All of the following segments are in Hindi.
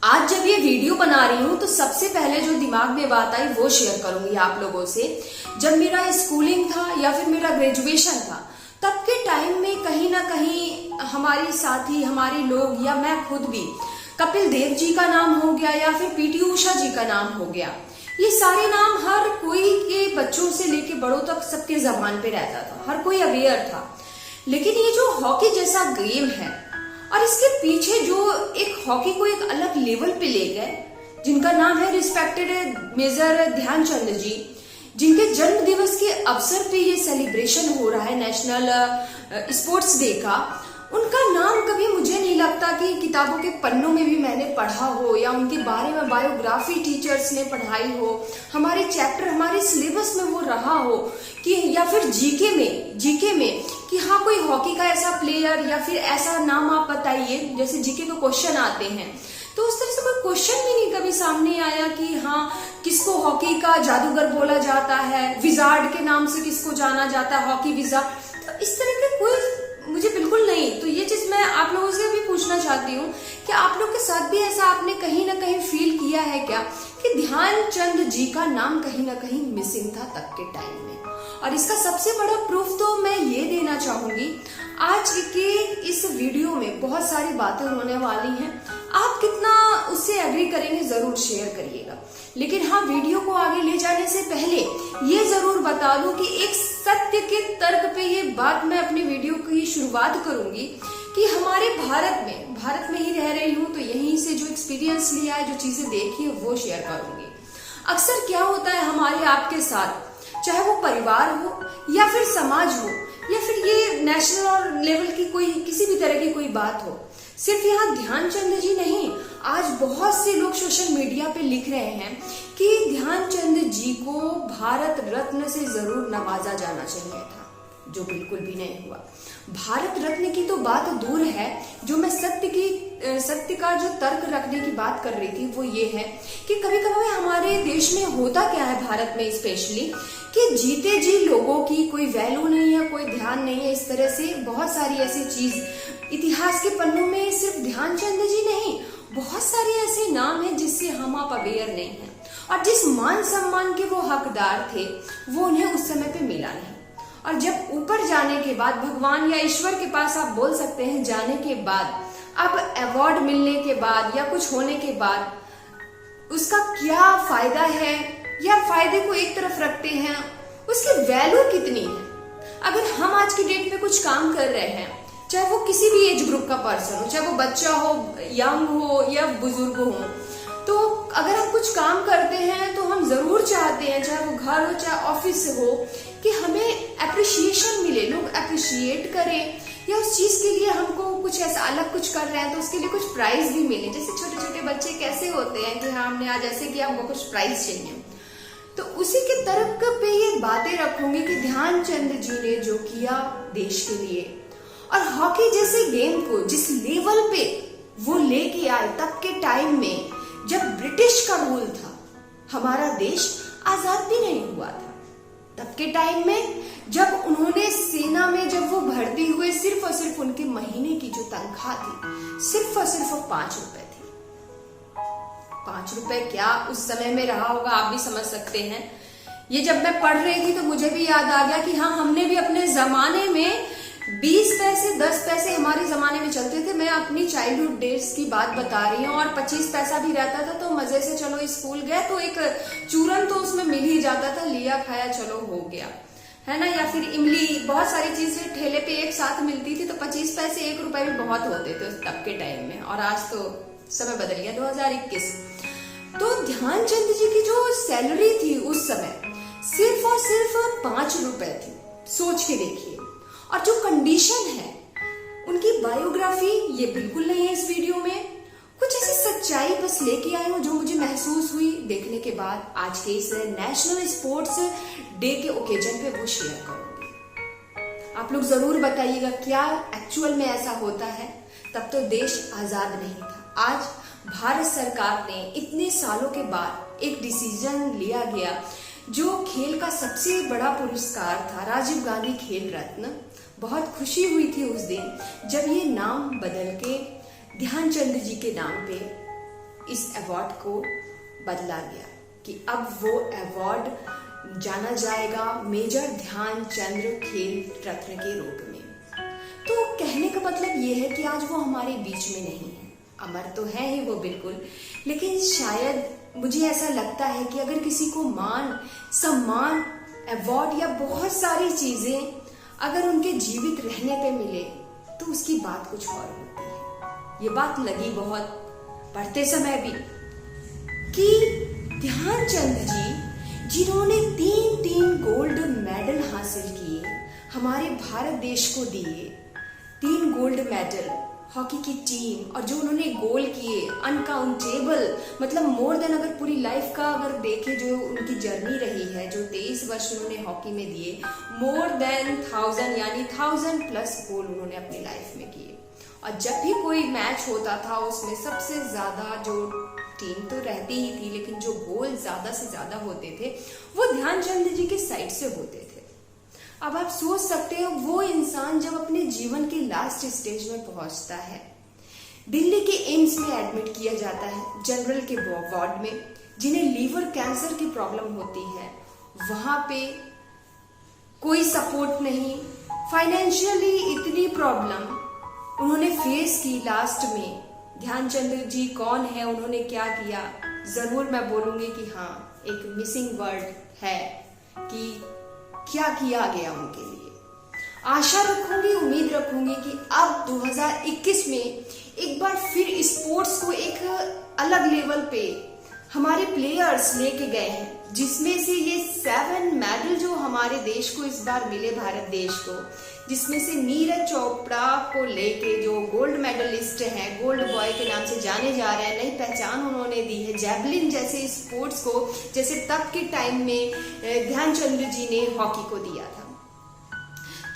आज जब ये वीडियो बना रही हूँ तो सबसे पहले जो दिमाग में बात आई वो शेयर करूंगी आप लोगों से। जब मेरा स्कूलिंग था या फिर मेरा ग्रेजुएशन था तब के टाइम में कहीं ना कहीं हमारी साथी, हमारे लोग या मैं खुद भी कपिल देव जी का नाम हो गया या फिर पीटी उषा जी का नाम हो गया। ये सारे नाम हर कोई के बच्चों से लेके बड़ों तक सबके जबान पे रहता था, हर कोई अवेयर था। लेकिन ये जो हॉकी जैसा गेम है और इसके पीछे जो एक हॉकी को एक अलग लेवल पे ले गए, जिनका नाम है रिस्पेक्टेड मेजर ध्यानचंद जी, जिनके जन्म दिवस के अवसर पे ये सेलिब्रेशन हो रहा है नेशनल स्पोर्ट्स डे का, उनका नाम कभी मुझे नहीं लगता कि किताबों के पन्नों में भी मैंने पढ़ा हो या उनके बारे में बायोग्राफी टीचर्स ने पढ़ाई हो, हमारे चैप्टर, हमारे सिलेबस में वो रहा हो कि या फिर जीके में कि हाँ कोई हॉकी का ऐसा प्लेयर या फिर ऐसा नाम आप बताइए। जैसे जीके के क्वेश्चन आते हैं तो उस तरह से कोई क्वेश्चन भी नहीं कभी सामने आया कि हाँ किसको हॉकी का जादूगर बोला जाता है, विजार्ड के नाम से किसको जाना जाता है, हॉकी विजार्ड। तो इस तरह के कोई मुझे बिल्कुल नहीं। तो ये चीज मैं आप लोगों से भी पूछना चाहती हूँ कि आप लोग के साथ भी ऐसा आपने कहीं ना कहीं फील किया है क्या कि ध्यानचंद जी का नाम कहीं ना कहीं मिसिंग था तब के टाइम में। और इसका सबसे बड़ा प्रूफ तो मैं ये देना चाहूंगी, आज के इस वीडियो में बहुत सारी बातें होने वाली हैं, आप कितना उससे एग्री करेंगे जरूर शेयर करिएगा। लेकिन हाँ, वीडियो को आगे ले जाने से पहले ये जरूर बता दूं कि एक सत्य के तर्क पे ये बात मैं अपनी वीडियो की शुरुआत करूंगी कि हमारे भारत में ही रह रही हूँ तो यहीं से जो एक्सपीरियंस लिया है, जो चीजें देखी है वो शेयर करूंगी। अक्सर क्या होता है हमारे आपके साथ, चाहे वो परिवार हो या फिर समाज हो या फिर ये नेशनल लेवल की कोई किसी भी तरह की कोई बात हो, सिर्फ यहाँ ध्यानचंद जी नहीं, आज बहुत से लोग सोशल मीडिया पे लिख रहे हैं कि ध्यानचंद जी को भारत रत्न से जरूर नवाजा जाना चाहिए था, जो बिल्कुल भी नहीं हुआ। भारत रत्न की तो बात दूर है, जो मैं सत्य का जो तर्क रखने की बात कर रही थी वो ये है कि कभी कभी हमारे देश में होता क्या है, भारत में स्पेशली, कि जीते जी लोगों की कोई वैल्यू नहीं है, कोई ध्यान नहीं है। इस तरह से बहुत सारी ऐसी चीज इतिहास के पन्नों में सिर्फ ध्यानचंद जी नहीं, बहुत सारे ऐसे नाम हैं जिससे हम आप अवेयर नहीं हैं और जिस मान सम्मान के वो हकदार थे वो उन्हें उस समय पे मिला नहीं। और जब ऊपर जाने के बाद, भगवान या ईश्वर के पास आप बोल सकते हैं जाने के बाद, अब अवार्ड मिलने के बाद या कुछ होने के बाद उसका क्या फायदा है या फायदे को एक तरफ रखते हैं, उसकी वैल्यू कितनी है। अगर हम आज की डेट में कुछ काम कर रहे हैं, चाहे वो किसी भी एज ग्रुप का पर्सन हो, चाहे वो बच्चा हो, यंग हो या बुजुर्ग हो, तो अगर हम कुछ काम करते हैं तो हम जरूर चाहते हैं, चाहे वो घर हो चाहे ऑफिस से हो, कि हमें अप्रिशिएशन मिले, लोग अप्रिशिएट करें या उस चीज के लिए हमको कुछ ऐसा अलग कुछ कर रहे हैं तो उसके लिए कुछ प्राइज भी मिले। जैसे छोटे छोटे बच्चे कैसे होते हैं कि हाँ हमने आज ऐसे किया, हमको कुछ प्राइज चाहिए। तो उसी के तर्क पे ये बातें रखूंगी कि ध्यानचंद जी ने जो किया देश के लिए और हॉकी जैसे गेम को जिस लेवल पे वो लेके आए तब के टाइम में जब ब्रिटिश का रूल था, हमारा देश आजाद भी नहीं हुआ था। तब के टाइम में जब उन्होंने सेना में जब वो भर्ती हुए, सिर्फ और सिर्फ उनके महीने की जो तनख्वाह थी सिर्फ और सिर्फ 5 रुपए थी। 5 रुपए क्या उस समय में रहा होगा आप भी समझ सकते हैं। ये जब मैं पढ़ रही थी तो मुझे भी याद आ गया कि हाँ हमने भी अपने जमाने में 20 पैसे 10 पैसे हमारे जमाने में चलते थे। मैं अपनी चाइल्डहुड डेज की बात बता रही हूँ और 25 पैसा भी रहता था तो मजे से चलो स्कूल गए तो एक चूरन तो उसमें मिल ही जाता था, लिया खाया चलो हो गया, है ना। या फिर इमली, बहुत सारी चीजें ठेले पे एक साथ मिलती थी तो 25 पैसे 1 रुपए भी बहुत होते थे तब के टाइम में। और आज तो समय बदल गया, 2021। तो ध्यानचंद जी की जो सैलरी थी उस समय सिर्फ और सिर्फ 5 रुपए थी, सोच के देखिए। और जो कंडीशन है उनकी बायोग्राफी ये बिल्कुल नहीं है इस वीडियो में, कुछ ऐसी सच्चाई बस लेके आई हूँ जो मुझे महसूस हुई देखने के बाद। आज के इस नेशनल स्पोर्ट्स डे के ओकेजन पे वो शेयर करूंगी। आप लोग जरूर बताइएगा क्या एक्चुअल में ऐसा होता है। तब तो देश आजाद नहीं था। आज भारत सरकार ने इतने सालों के बाद एक डिसीजन लिया गया, जो खेल का सबसे बड़ा पुरस्कार था राजीव गांधी खेल रत्न। बहुत खुशी हुई थी उस दिन जब ये नाम बदल के ध्यानचंद जी के नाम पे इस अवार्ड को बदला गया कि अब वो अवार्ड जाना जाएगा मेजर ध्यानचंद खेल रत्न के रूप में। तो कहने का मतलब ये है कि आज वो हमारे बीच में नहीं है, अमर तो है ही वो बिल्कुल, लेकिन शायद मुझे ऐसा लगता है कि अगर किसी को मान सम्मान अवार्ड या बहुत सारी चीजें अगर उनके जीवित रहने पे मिले तो उसकी बात कुछ और होती है। ये बात लगी बहुत पढ़ते समय भी कि ध्यानचंद जी जिन्होंने 3 गोल्ड मेडल हासिल किए, हमारे भारत देश को दिए 3 गोल्ड मेडल हॉकी की टीम, और जो उन्होंने गोल किए अनकाउंटेबल, मतलब मोर देन, अगर पूरी लाइफ का अगर देखे जो उनकी जर्नी रही है, जो 23 वर्ष उन्होंने हॉकी में दिए, मोर देन 1000 यानी 1000+ गोल उन्होंने अपनी लाइफ में किए। और जब भी कोई मैच होता था उसमें सबसे ज्यादा जो टीम तो रहती ही थी, लेकिन जो गोल ज्यादा से ज्यादा होते थे वो ध्यानचंद जी के साइड से होते थे। अब आप सोच सकते हो वो इंसान जब अपने जीवन के लास्ट स्टेज में पहुंचता है, दिल्ली के एम्स में एडमिट किया जाता है जनरल के वार्ड में, जिन्हें लीवर कैंसर की प्रॉब्लम होती है, वहां पे कोई सपोर्ट नहीं, फाइनेंशियली इतनी प्रॉब्लम उन्होंने फेस की। लास्ट में ध्यानचंद जी कौन है, उन्होंने क्या किया, जरूर मैं बोलूंगी कि हाँ एक मिसिंग वर्ड है कि क्या किया गया उनके लिए। आशा रखूंगी, उम्मीद रखूंगी कि अब 2021 में एक बार फिर स्पोर्ट्स को एक अलग लेवल पे हमारे प्लेयर्स लेके गए हैं, जिसमें से ये 7 मेडल जो हमारे देश को इस बार मिले, भारत देश को, जिसमें से नीरज चोपड़ा को लेके जो गोल्ड मेडलिस्ट हैं, गोल्ड बॉय के नाम से जाने जा रहे हैं, नई पहचान उन्होंने दी है जैवलिन जैसे स्पोर्ट्स को, जैसे तब के टाइम में ध्यानचंद जी ने हॉकी को दिया था।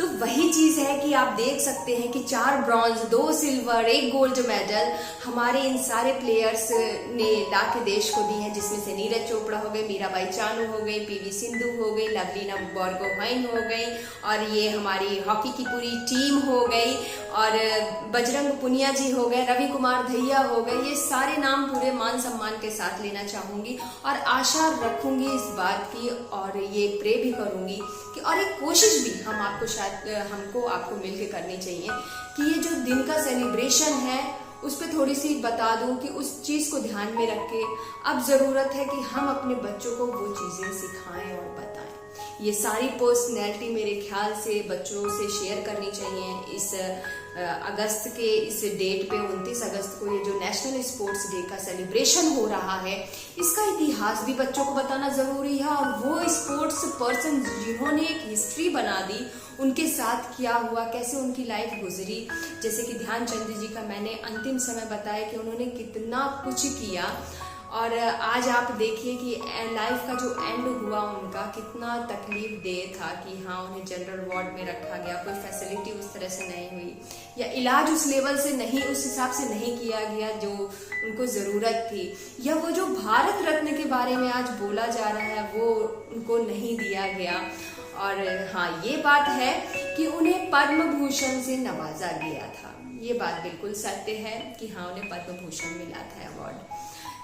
तो वही चीज है कि आप देख सकते हैं कि 4 ब्रॉन्ज, 2 सिल्वर, 1 गोल्ड मेडल हमारे इन सारे प्लेयर्स ने ला के देश को दी है, जिसमें से नीरज चोपड़ा हो गए, मीराबाई चानू हो गई, पीवी सिंधु हो गई, लवलीना बोरगोहाइन हो गई, और ये हमारी हॉकी की पूरी टीम हो गई, और बजरंग पुनिया जी हो गए, रवि कुमार दहिया हो गए। ये सारे नाम पूरे मान सम्मान के साथ लेना चाहूंगी और आशा रखूंगी इस बात की, और ये प्रे भी करूंगी कि, और एक कोशिश भी हम आपको शायद हमको आपको मिलकर करनी चाहिए कि ये जो दिन का सेलिब्रेशन है उस पर थोड़ी सी बता दूं कि उस चीज को ध्यान में रख के अब जरूरत है कि हम अपने बच्चों को वो चीजें सिखाएं और बताएं। ये सारी पर्सनैलिटी मेरे ख्याल से बच्चों से शेयर करनी चाहिए। इस अगस्त के इस डेट पे 29 अगस्त को ये जो नेशनल स्पोर्ट्स डे का सेलिब्रेशन हो रहा है, इसका इतिहास भी बच्चों को बताना जरूरी है, और वो स्पोर्ट्स पर्सन जिन्होंने एक हिस्ट्री बना दी, उनके साथ क्या हुआ, कैसे उनकी लाइफ गुजरी। जैसे कि ध्यानचंद जी का मैंने अंतिम समय बताया कि उन्होंने कितना कुछ किया, और आज आप देखिए कि लाइफ का जो एंड हुआ उनका कितना तकलीफ दे था कि हाँ उन्हें जनरल वार्ड में रखा गया, कोई फैसिलिटी उस तरह से नहीं हुई, या इलाज उस लेवल से नहीं, उस हिसाब से नहीं किया गया जो उनको जरूरत थी, या वो जो भारत रत्न के बारे में आज बोला जा रहा है वो उनको नहीं दिया गया। और हाँ ये बात है कि उन्हें पद्म भूषण से नवाजा गया था, ये बात बिल्कुल सत्य है कि हाँ उन्हें पद्म भूषण मिला था अवार्ड।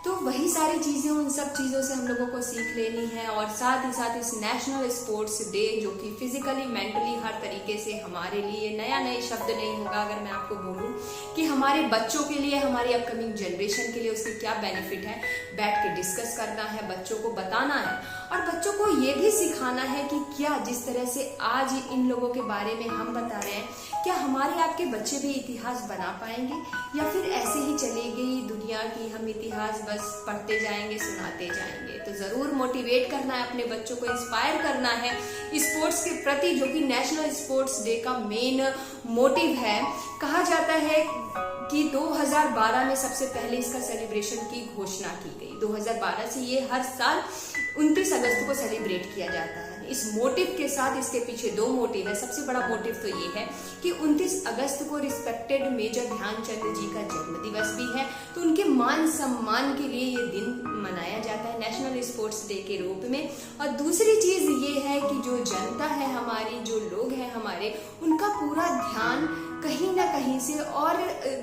तो वही सारी चीजें, उन सब चीजों से हम लोगों को सीख लेनी है, और साथ ही साथ इस नेशनल स्पोर्ट्स डे जो कि फिजिकली मेंटली हर तरीके से हमारे लिए नया नए शब्द नहीं होगा अगर मैं आपको बोलूं कि हमारे बच्चों के लिए, हमारी अपकमिंग जनरेशन के लिए उसके क्या बेनिफिट है, बैठ के डिस्कस करना है, बच्चों को बताना है, और बच्चों को ये भी सिखाना है कि क्या जिस तरह से आज इन लोगों के बारे में हम बता रहे हैं, क्या हमारे आपके बच्चे भी इतिहास बना पाएंगे, या फिर ऐसे ही चलेगी दुनिया की, हम इतिहास बस पढ़ते जाएंगे, सुनाते जाएंगे। तो जरूर मोटिवेट करना है अपने बच्चों को, इंस्पायर करना है स्पोर्ट्स के प्रति, जो कि नेशनल स्पोर्ट्स डे का मेन मोटिव है। कहा जाता है कि 2012 में सबसे पहले इसका सेलिब्रेशन की घोषणा की गई। 2012 से ये हर साल 29 अगस्त को सेलिब्रेट किया जाता है। इस मोटिव के साथ, इसके पीछे 2 मोटिव है। सबसे बड़ा मोटिव तो ये है कि 29 अगस्त को रिस्पेक्टेड मेजर ध्यानचंद जी का जन्म दिवस भी है, तो उनके मान सम्मान के लिए ये दिन मनाया जाता है नेशनल स्पोर्ट्स डे के रूप में। और दूसरी चीज ये है कि जो जनता है हमारी, जो लोग हैं हमारे, उनका पूरा ध्यान कहीं ना कहीं से और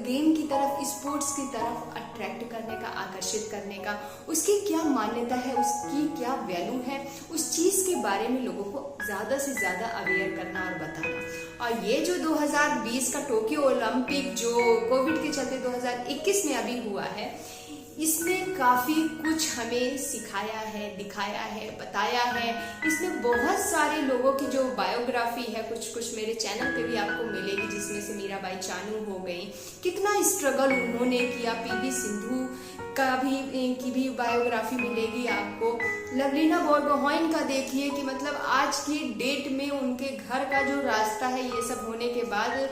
गेम की तरफ, स्पोर्ट्स की तरफ अट्रैक्ट करने का, आकर्षित करने का, उसकी क्या मान्यता है, उसकी क्या वैल्यू है, उस चीज के बारे में लोगों को ज्यादा से ज्यादा अवेयर करना और बताना। और ये जो 2020 का टोक्यो ओलंपिक जो कोविड के चलते 2021 में अभी हुआ है, इसने काफी कुछ हमें सिखाया है, दिखाया है, बताया है। इसमें बहुत सारे लोगों की जो बायोग्राफी है, कुछ मेरे चैनल पे भी आपको मिलेगी, जिसमें से मीराबाई चानू हो गई, कितना स्ट्रगल उन्होंने किया। पीवी सिंधु की भी बायोग्राफी मिलेगी आपको। लवलीना बोरगोहाइन का देखिए कि मतलब आज की डेट में उनके घर का जो रास्ता है, ये सब होने के बाद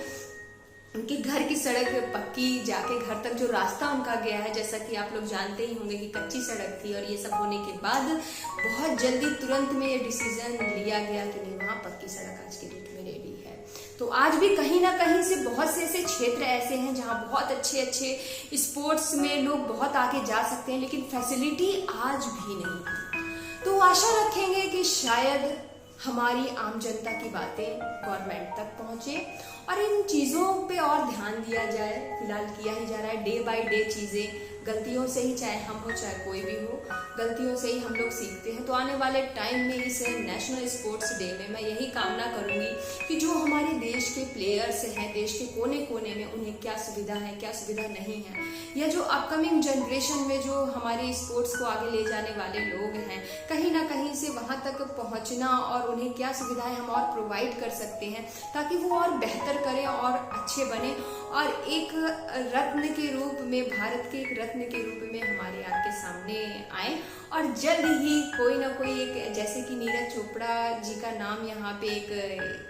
उनके घर की सड़क पक्की, जाके घर तक जो रास्ता उनका गया है, जैसा कि आप लोग जानते ही होंगे कि कच्ची सड़क थी, और ये सब होने के बाद बहुत जल्दी तुरंत में ये डिसीजन लिया गया कि नहीं, वहां पक्की सड़क आज के डेट में रेडी है। तो आज भी कहीं ना कहीं से बहुत से ऐसे क्षेत्र ऐसे हैं जहां बहुत अच्छे अच्छे स्पोर्ट्स में लोग बहुत आगे जा सकते हैं, लेकिन फैसिलिटी आज भी नहीं है। तो आशा रखेंगे कि शायद हमारी आम जनता की बातें गवर्नमेंट तक पहुंचे और इन चीजों पे और ध्यान दिया जाए। फिलहाल किया ही जा रहा है, डे बाय डे चीजें, गलतियों से ही, चाहे हम हो चाहे कोई भी हो, गलतियों से ही हम लोग सीखते हैं। तो आने वाले टाइम में इस नेशनल स्पोर्ट्स डे में मैं यही कामना करूंगी कि जो हमारे देश के प्लेयर्स हैं, देश के कोने कोने में, उन्हें क्या सुविधा है, क्या सुविधा नहीं है, या जो अपकमिंग जनरेशन में जो हमारे स्पोर्ट्स को आगे ले जाने वाले लोग हैं, कहीं ना कहीं से वहां तक पहुंचना और उन्हें क्या सुविधाएं हम और प्रोवाइड कर सकते हैं, ताकि वो और बेहतर करें और अच्छे बने और एक रत्न के रूप में, भारत के एक रत्न के रूप में हमारे आपके सामने आए। और जल्द ही कोई ना कोई एक, जैसे कि नीरज चोपड़ा जी का नाम यहाँ पे एक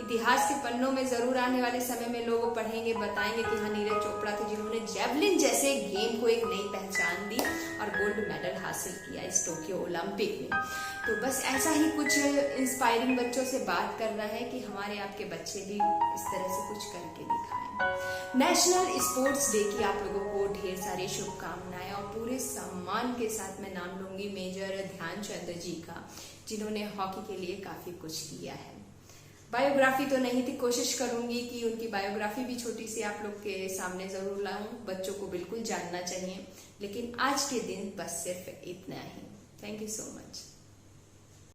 इतिहास के पन्नों में जरूर आने वाले समय में लोग पढ़ेंगे, बताएंगे कि हाँ, नीरज चोपड़ा थे जिन्होंने जेवलिन जैसे गेम को एक नई पहचान दी और गोल्ड मेडल हासिल किया इस टोक्यो ओलंपिक में। तो बस ऐसा ही कुछ इंस्पायरिंग बच्चों से बात करना है कि हमारे आपके बच्चे भी इस तरह से कुछ करके दिखाएं। नेशनल स्पोर्ट्स डे की आप लोगों को ढेर सारी शुभकामनाएं और पूरे सम्मान के साथ मैं नाम लूंगी मेजर ध्यानचंद जी का, जिन्होंने हॉकी के लिए काफी कुछ किया है। बायोग्राफी तो नहीं थी, कोशिश करूंगी कि उनकी बायोग्राफी भी छोटी सी आप लोग के सामने जरूर लाऊं, बच्चों को बिल्कुल जानना चाहिए। लेकिन आज के दिन बस सिर्फ इतना ही। Thank you so much.